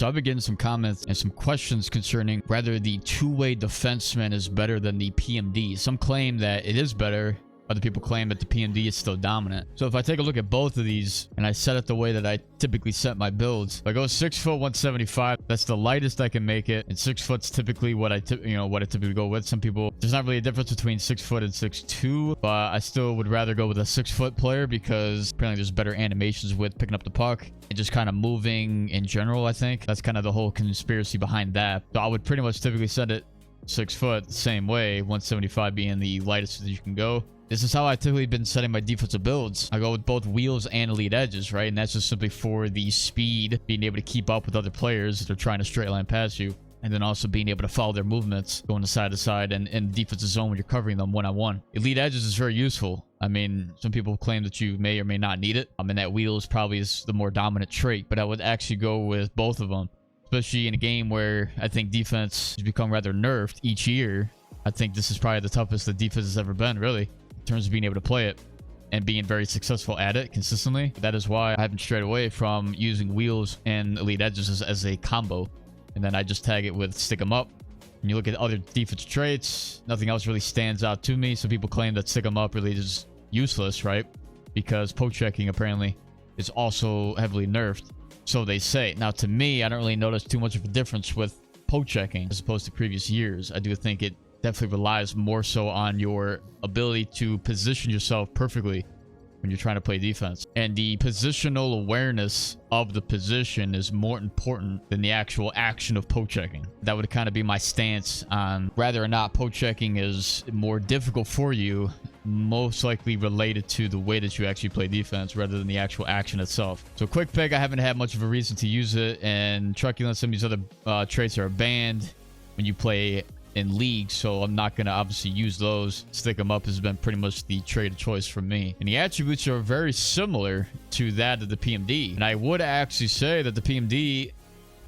So I've been getting some comments and some questions concerning whether the two-way defenseman is better than the PMD. Some claim that it is better. Other people claim that the PMD is still dominant. So if I take a look at both of these and I set it the way that I typically set my builds, if I go 6 foot 175, that's the lightest I can make it. And 6 foot's typically what I typically go with. Some people, there's not really a difference between 6 foot and 6'2", but I still would rather go with a 6 foot player because apparently there's better animations with picking up the puck and just kind of moving in general. I think that's kind of the whole conspiracy behind that. So I would pretty much typically set it 6 foot the same way, 175 being the lightest that you can go. This is how I typically been setting my defensive builds. I go with both wheels and elite edges, right? And that's just simply for the speed, being able to keep up with other players that are trying to straight line pass you. And then also being able to follow their movements, going to side to side and in defensive zone when you're covering them one-on-one. Elite edges is very useful. I mean, some people claim that you may or may not need it. And that wheels probably is the more dominant trait, but I would actually go with both of them. Especially in a game where I think defense has become rather nerfed each year. I think this is probably the toughest the defense has ever been, really, in terms of being able to play it and being very successful at it consistently. That is why I haven't strayed away from using wheels and elite edges as a combo. And then I just tag it with stick 'em up. When you look at other defense traits, nothing else really stands out to me. Some people claim that stick 'em up really is useless, right? Because poke checking apparently is also heavily nerfed. So they say. Now, to me, I don't really notice too much of a difference with poke checking as opposed to previous years. I do think it definitely relies more so on your ability to position yourself perfectly when you're trying to play defense. And the positional awareness of the position is more important than the actual action of poke checking. That would kind of be my stance on whether or not poke checking is more difficult for you, most likely related to the way that you actually play defense rather than the actual action itself. So quick pick, I haven't had much of a reason to use it, and truculence, some of these other traits are banned when you play in league, so I'm not going to obviously use those. Stick 'em up has been pretty much the trade of choice for me. And the attributes are very similar to that of the PMD. And I would actually say that the PMD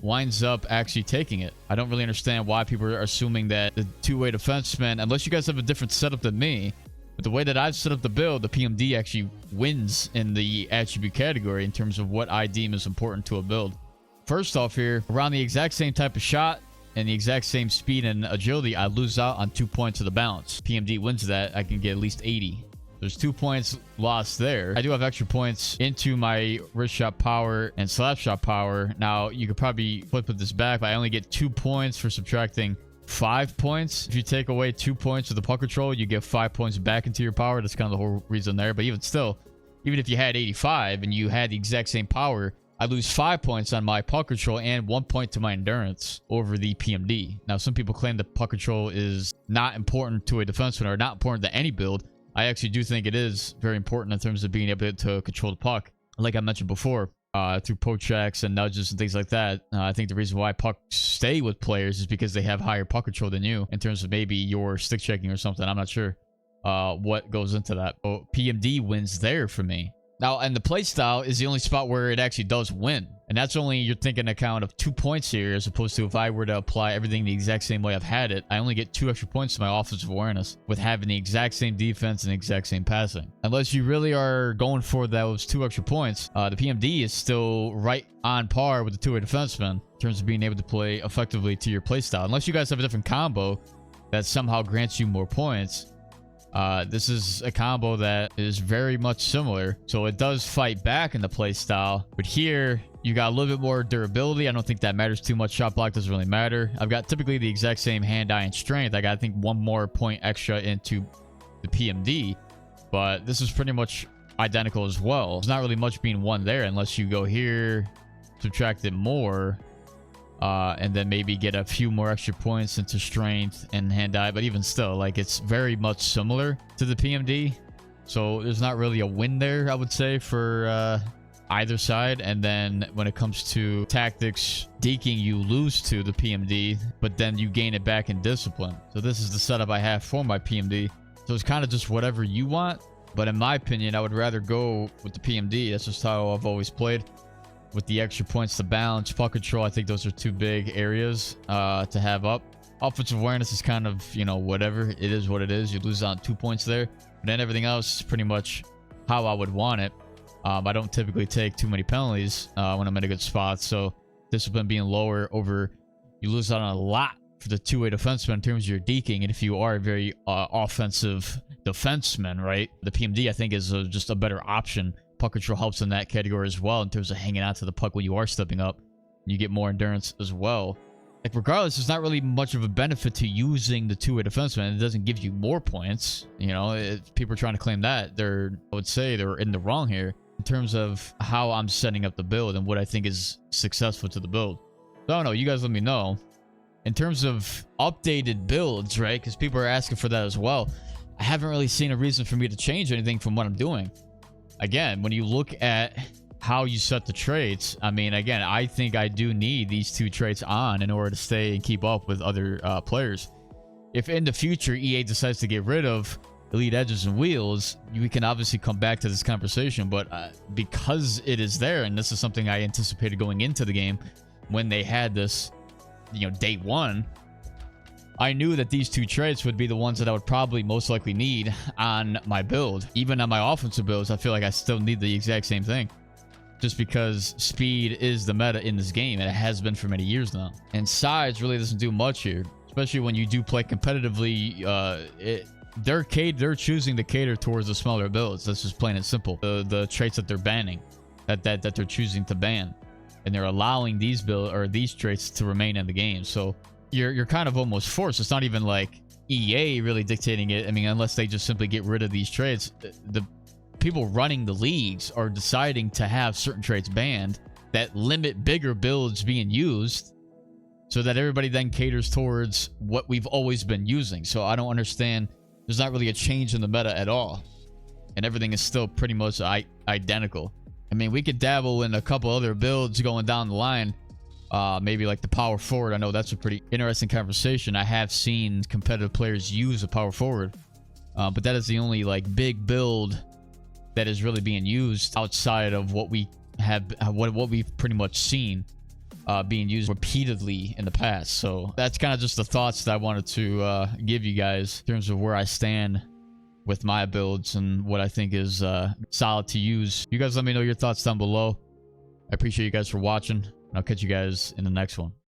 winds up actually taking it. I don't really understand why people are assuming that the two-way defenseman, unless you guys have a different setup than me, but the way that I've set up the build, the PMD actually wins in the attribute category in terms of what I deem is important to a build. First off here, around the exact same type of shot and the exact same speed and agility, I lose out on 2 points of the balance. PMD wins that, I can get at least 80. There's 2 points lost there. I do have extra points into my wrist shot power and slap shot power. Now, you could probably flip this back, but I only get 2 points for subtracting 5 points. If you take away 2 points of the puck control, you get 5 points back into your power. That's kind of the whole reason there. But even still, even if you had 85 and you had the exact same power, I lose 5 points on my puck control and 1 point to my endurance over the PMD. Now, some people claim that puck control is not important to a defenseman or not important to any build. I actually do think it is very important in terms of being able to control the puck. Like I mentioned before, through poke checks and nudges and things like that. I think the reason why pucks stay with players is because they have higher puck control than you in terms of maybe your stick checking or something. I'm not sure what goes into that. But PMD wins there for me. Now, and the playstyle is the only spot where it actually does win. And that's only, you're thinking account of 2 points here, as opposed to if I were to apply everything the exact same way I've had it, I only get 2 extra points to my offensive awareness with having the exact same defense and the exact same passing. Unless you really are going for those 2 extra points, the PMD is still right on par with the two-way defenseman in terms of being able to play effectively to your playstyle. Unless you guys have a different combo that somehow grants you more points. This is a combo that is very much similar, so it does fight back in the play style, but here you got a little bit more durability. I don't think that matters too much. Shot block doesn't really matter. I've got typically the exact same hand-eye and strength. I got, I think, 1 more point extra into the PMD, but this is pretty much identical as well. There's not really much being won there unless you go here, subtract it more, and then maybe get a few more extra points into strength and hand-eye. But even still, like, it's very much similar to the PMD. So there's not really a win there, I would say, for either side. And then when it comes to tactics, deking, you lose to the PMD, but then you gain it back in discipline. So this is the setup I have for my PMD. So it's kind of just whatever you want. But in my opinion, I would rather go with the PMD. That's just how I've always played. With the extra points to balance, puck control, I think those are 2 big areas to have up. Offensive awareness is kind of, you know, whatever. It is what it is. You lose on 2 points there. But then everything else is pretty much how I would want it. I don't typically take too many penalties when I'm in a good spot. So discipline being lower over, you lose out on a lot for the two-way defenseman in terms of your deking. And if you are a very offensive defenseman, right, the PMD I think is just a better option. Puck control helps in that category as well in terms of hanging out to the puck when you are stepping up. You get more endurance as well. Like, regardless, there's not really much of a benefit to using the two-way defenseman. It doesn't give you more points. You know, if people are trying to claim that, I would say they're in the wrong here in terms of how I'm setting up the build and what I think is successful to the build. So I don't know. You guys let me know. In terms of updated builds, right? Because people are asking for that as well. I haven't really seen a reason for me to change anything from what I'm doing. Again, when you look at how you set the traits, I mean, again, I think I do need these two traits on in order to stay and keep up with other players. If in the future EA decides to get rid of elite edges and wheels, we can obviously come back to this conversation. But because it is there, and this is something I anticipated going into the game when they had this, you know, day one, I knew that these two traits would be the ones that I would probably most likely need on my build. Even on my offensive builds, I feel like I still need the exact same thing. Just because speed is the meta in this game, and it has been for many years now. And size really doesn't do much here, especially when you do play competitively. They're choosing to cater towards the smaller builds. That's just plain and simple. The traits that they're banning, that they're choosing to ban, and they're allowing these traits to remain in the game. So you're kind of almost forced. It's not even like EA really dictating it. I mean, unless they just simply get rid of these traits, the people running the leagues are deciding to have certain traits banned that limit bigger builds being used, so that everybody then caters towards what we've always been using. So I don't understand. There's not really a change in the meta at all, and everything is still pretty much identical. I mean, we could dabble in a couple other builds going down the line, maybe like the power forward. I know that's a pretty interesting conversation. I have seen competitive players use a power forward, but that is the only like big build that is really being used outside of what we have, what we've pretty much seen being used repeatedly in the past. So that's kind of just the thoughts that I wanted to give you guys in terms of where I stand with my builds and what I think is solid to use. You guys let me know your thoughts down below. I appreciate you guys for watching. I'll catch you guys in the next one.